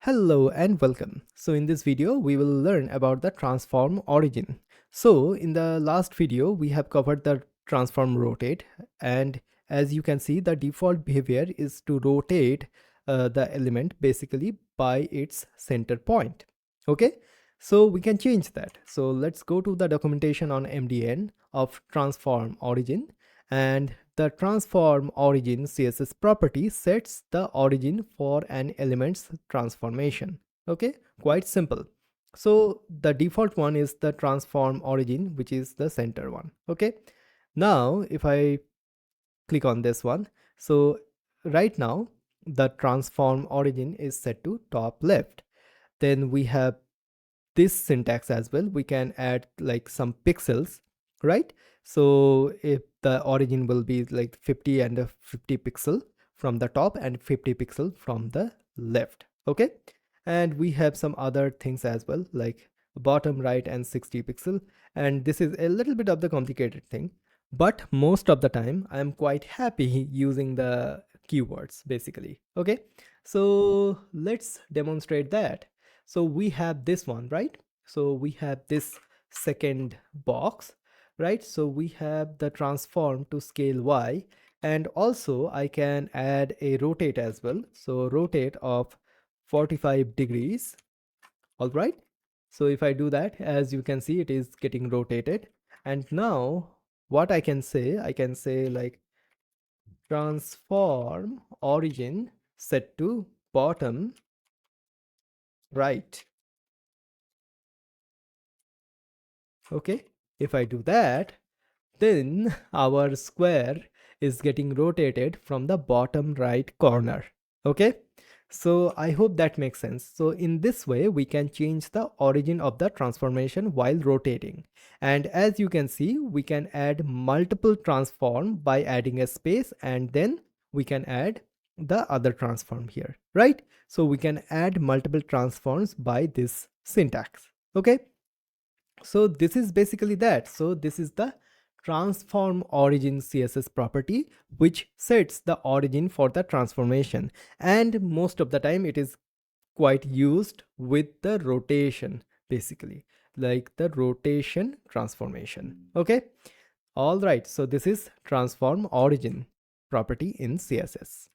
Hello and welcome. So in this video, we will learn about the transform origin. So in the last video, we have covered the transform rotate, and as you can see, the default behavior is to rotate the element basically by its center point. Okay, so we can change that. So let's go to the documentation on MDN of transform origin, and the transform origin CSS property sets the origin for an element's transformation. Okay, quite simple. So the default one is the transform origin, which is the center one. Okay, now if I click on this one, so right now the transform origin is set to top left. Then we have this syntax as well. We can add like some pixels, right? So if the origin will be like 50 and a 50 pixel from the top and 50 pixel from the left. Okay, and we have some other things as well, like bottom right and 60 pixel, and this is a little bit of the complicated thing, but most of the time I'm quite happy using the keywords basically. Okay, so let's demonstrate that. So we have this one, right? So we have this second box, right? So we have the transform to scale Y, and also I can add a rotate as well. So rotate of 45 degrees. All right. So if I do that, as you can see, it is getting rotated. And now what I can say like transform origin set to bottom right. Okay, if I do that, then our square is getting rotated from the bottom right corner. Okay, so I hope that makes sense. So in this way, we can change the origin of the transformation while rotating. And as you can see, we can add multiple transform by adding a space, and then we can add the other transform here, right? So we can add multiple transforms by this syntax. Okay, so this is basically that. So this is the transform origin CSS property, which sets the origin for the transformation, and most of the time it is quite used with the rotation, basically like the rotation transformation. Okay, all right, so this is transform origin property in CSS.